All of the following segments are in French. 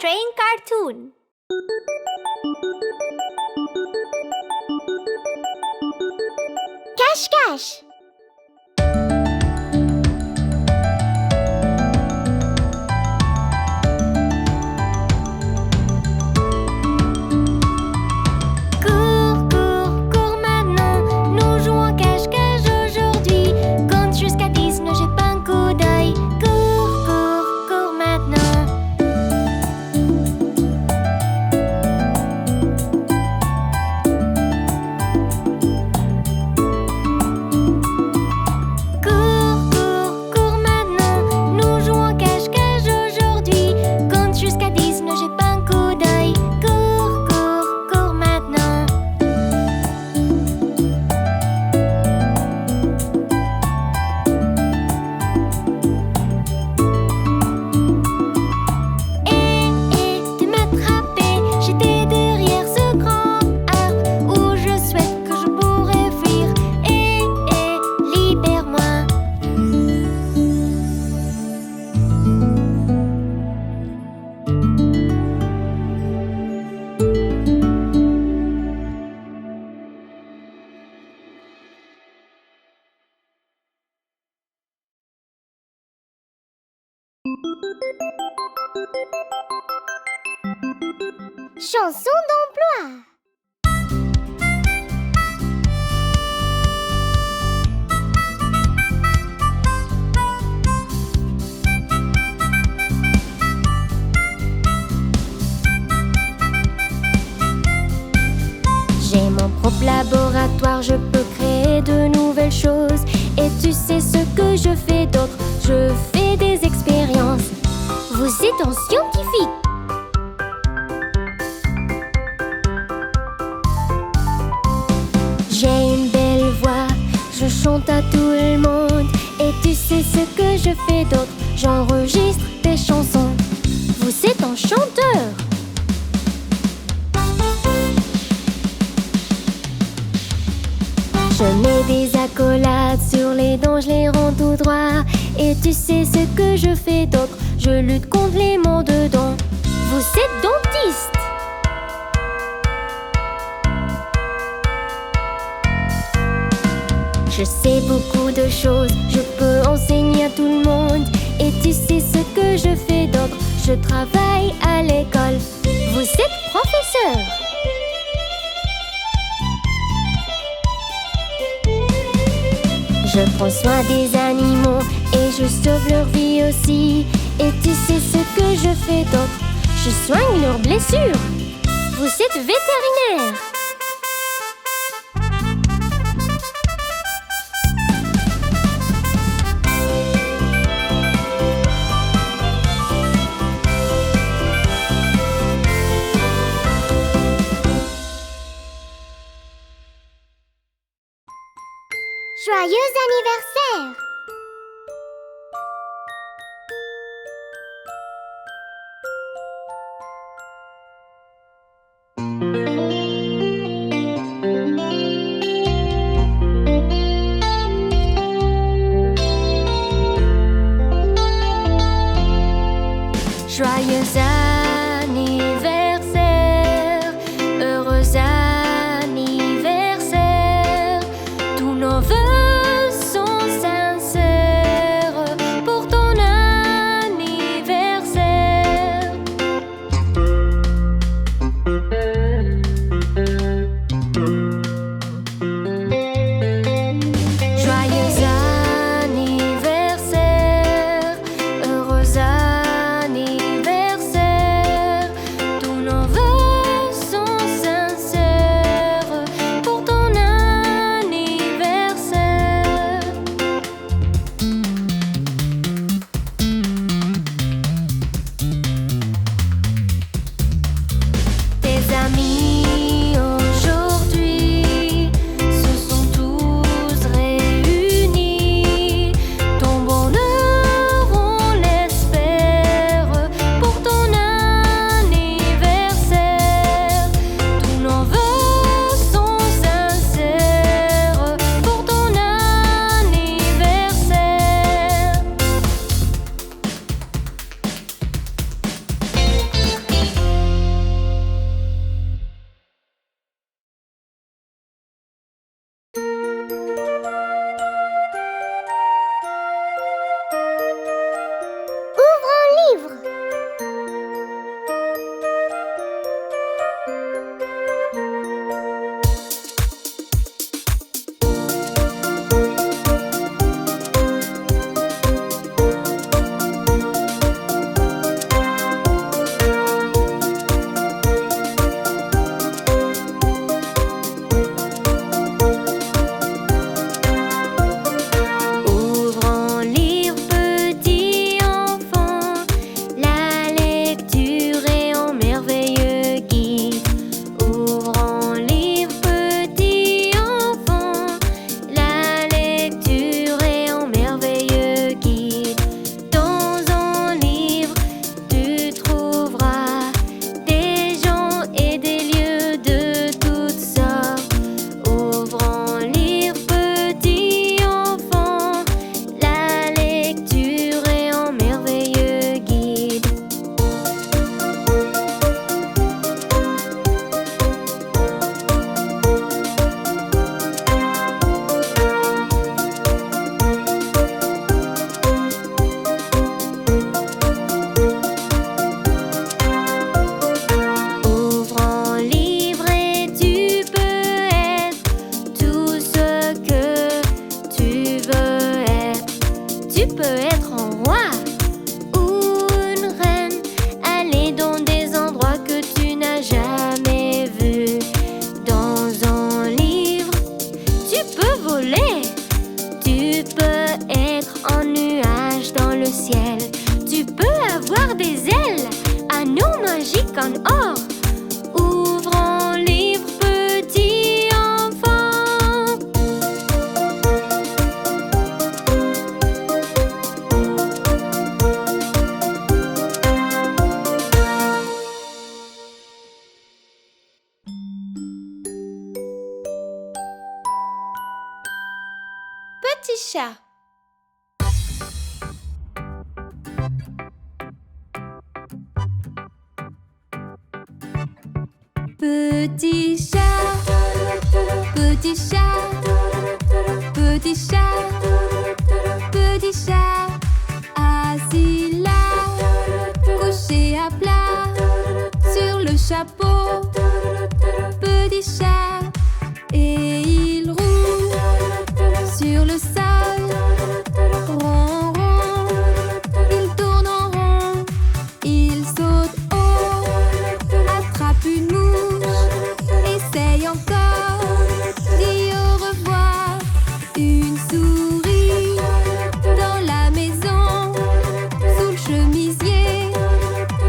Train Cartoon. Cache-cache. Cours, cours, cours maintenant. Nous jouons cache-cache aujourd'hui. Compte jusqu'à 10, ne jette pas un coup d'œil. Cours, cours, cours maintenant. Cours, cours, cours maintenant. Nous jouons cache-cache aujourd'hui. Compte jusqu'à 10, ne jette pas un coup d'œil. Cours, cours, cours maintenant. Tu m'attrapais, j'étais derrière ce grand arbre où je souhaite que je pourrais fuir. Libère-moi. Chanson d'emploi. J'ai mon propre laboratoire, je peux créer de nouvelles choses. Et tu sais ce que je fais d'autre? Je fais des expériences. Vous êtes un scientifique. J'ai une belle voix, je chante à tout le monde. Et tu sais ce que je fais d'autre? J'enregistre des chansons. Vous êtes un chanteur. Je mets des accolades sur les dents, je les rends tout droit. Et tu sais ce que je fais d'autre? Je lutte contre les maux de dents. Vous êtes dentiste. Je sais beaucoup de choses, je peux enseigner à tout le monde. Et tu sais ce que je fais d'autre? Je travaille à l'école. Vous êtes professeur. Je prends soin des animaux et je sauve leur vie aussi. Et tu sais ce que je fais d'autre? Je soigne leurs blessures. Vous êtes vétérinaire. Joyeux anniversaire. Joyeux anniversaire, heureux anniversaire. Tous nos vœux sont sincères. Tu peux être un nuage dans le ciel. Tu peux avoir des ailes, anneaux magiques en or. Ouvre un livre, petit enfant. Petit chat. Petit chat, petit chat, petit chat, petit chat, assis là, couché à plat, sur le chapeau, petit chat, et il roule sur le sol, rond, rond, il tourne en rond, il saute haut, attrape une mouche, essaye encore, dit au revoir, une souris dans la maison, sous le chemisier,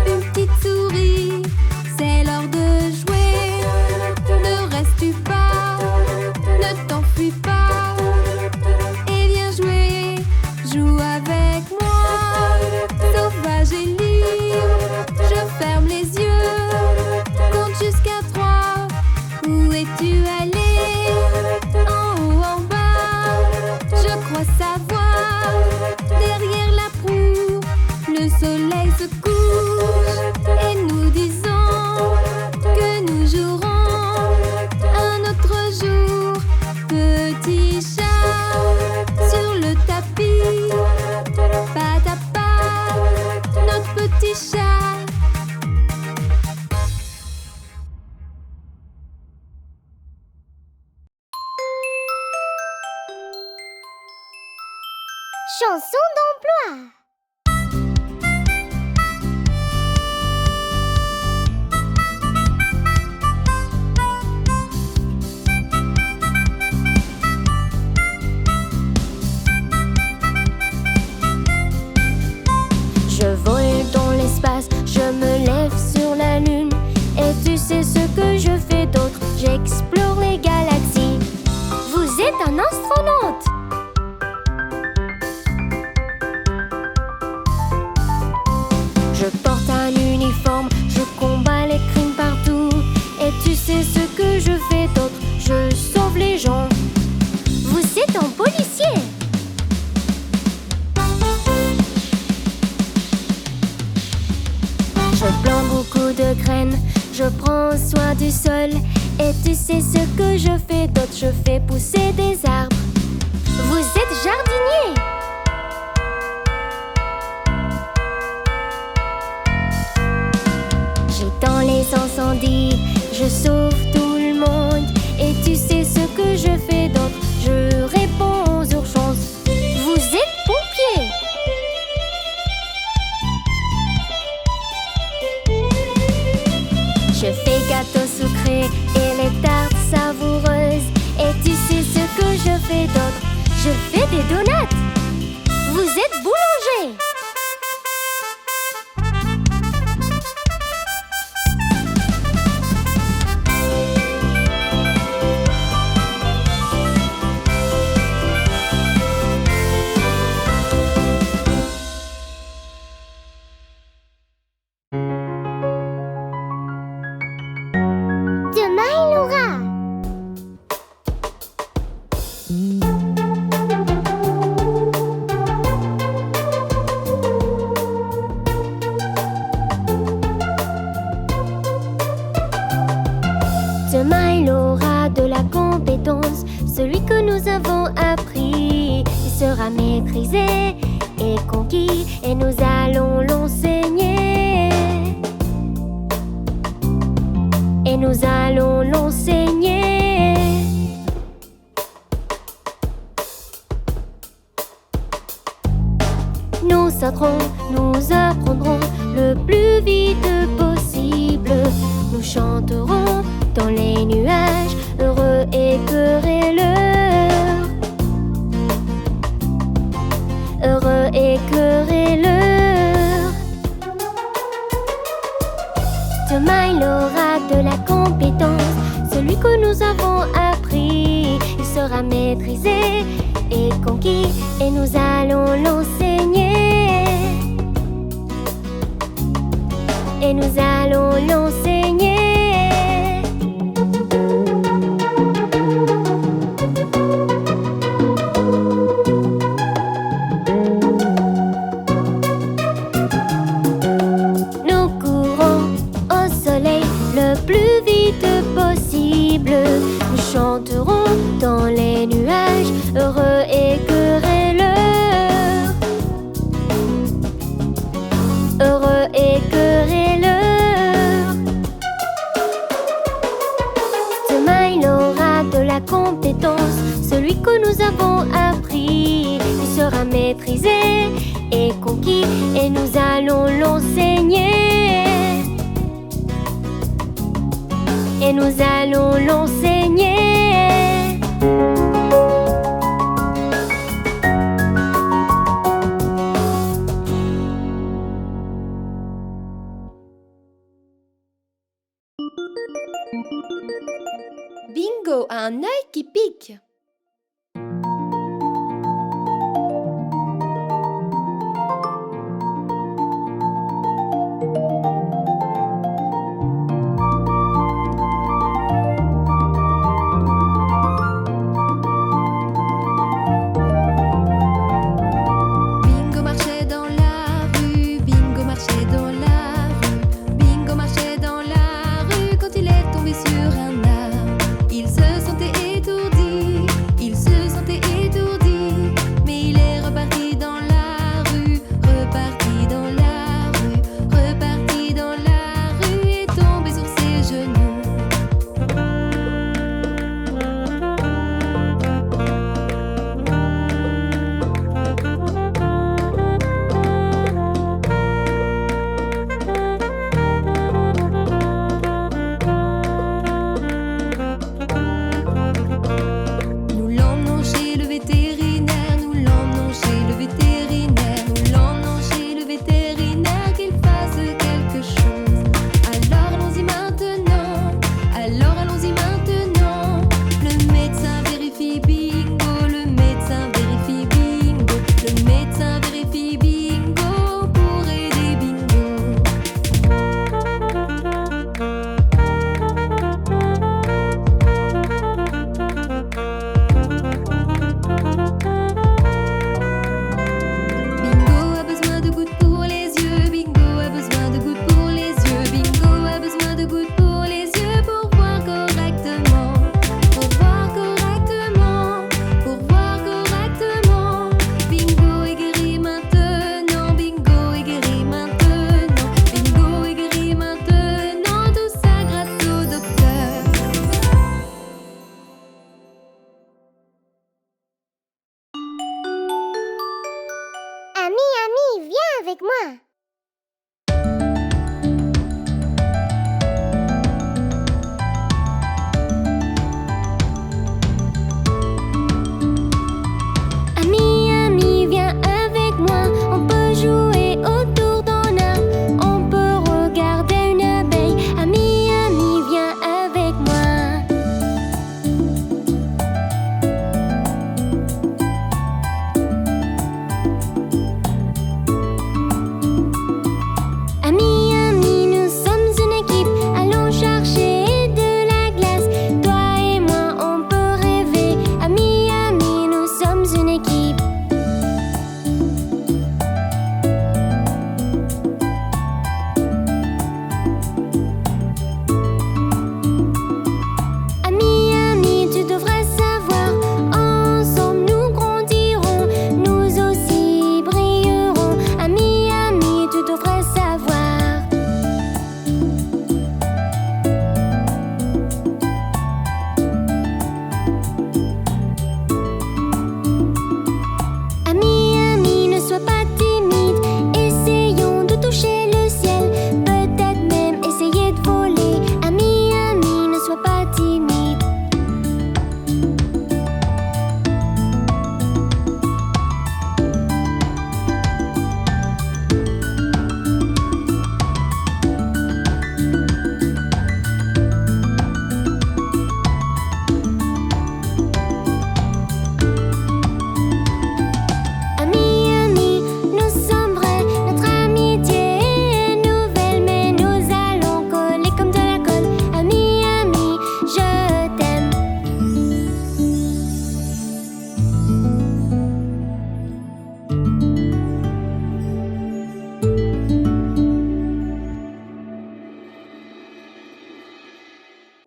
une petite souris, c'est l'heure de jouer, ne reste pas, ne t'enfuis pas, et viens jouer, joue avec moi, sauvage et libre, je ferme les yeux, compte jusqu'à 3, où es-tu allé? En haut, en bas, je crois savoir, derrière la proue, le soleil se couche, et nous disons que nous jouerons un autre jour, petit chat, sur le tapis, pas à pas, notre petit chat. Chanson d'emploi. Je vole dans l'espace, je me lève sur la lune. Et tu sais ce que je fais d'autre? J'explore les galaxies. Vous êtes un astronaute? Je porte un uniforme, je combats les crimes partout. Et tu sais ce que je fais d'autre? Je sauve les gens. Vous êtes un policier? Je plante beaucoup de graines, je prends soin du sol. Et tu sais ce que je fais d'autre? Je fais pousser des arbres. Vous êtes jardinier? J'éteins les incendies, je sauve tout le monde. Et tu sais ce que je fais d'autre? Je réponds aux urgences. Vous êtes pompier? Je fais gâteaux sucrés et les tartes savoureuses. Et tu sais ce que je fais d'autre? Je fais des donuts. Vous êtes boulanger? Demain il aura. Demain il aura de la compétence. Celui que nous avons appris, il sera maîtrisé et conquis. Et nous allons l'enseigner. Et nous allons l'enseigner. Nous sauterons, nous apprendrons le plus vite possible. Nous chanterons dans les nuages, heureux et querelleurs. querelleurs. Demain il aura de la compétence, celui que nous avons appris. Il sera maîtrisé et conquis, et nous allons l'enseigner. Et nous allons l'enseigner. Nous courons au soleil le plus vite possible. Nous chanterons dans les nuages, heureux et querelleurs. Heureux et querelleurs. Demain il aura de la compétence, celui que nous avons appris. Il sera maîtrisé et conquis, et nous allons l'enseigner. Et nous allons l'enseigner. Bingo a un œil qui pique. Bingo marchait dans la rue, Bingo marchait dans la rue, Bingo marchait dans la rue quand il est tombé sur un arbre. Il se sentait étourdi, il se sentait étourdi, mais il est reparti dans la rue, reparti dans la rue, reparti dans la rue et tombé sur ses genoux. Nous l'emmenons chez le vétérinaire, nous l'emmenons chez le vétérinaire, nous l'emmenons chez le vétérinaire, qu'il fasse quelque chose. Alors allons-y maintenant, alors allons-y maintenant. Le médecin vérifie bingo, le médecin vérifie bingo, le médecin vérifie bingo pour aider bingo. Bingo a besoin de gouttes pour les yeux, Bingo a besoin de gouttes pour les yeux, Bingo a besoin de gouttes pour les yeux pour voir correctement, pour voir correctement, pour voir correctement. Bingo est guéri maintenant, Bingo est guéri maintenant, Bingo est guéri maintenant, tout ça grâce au docteur. Ami, ami, viens avec moi. Ami, ami, viens avec moi. On peut jouer autour d'un arbre, on peut regarder une abeille. Ami, ami, viens avec moi. Ami, ami, nous sommes une équipe. Allons chercher de la glace. Toi et moi, on peut rêver. Ami, ami, nous sommes une équipe.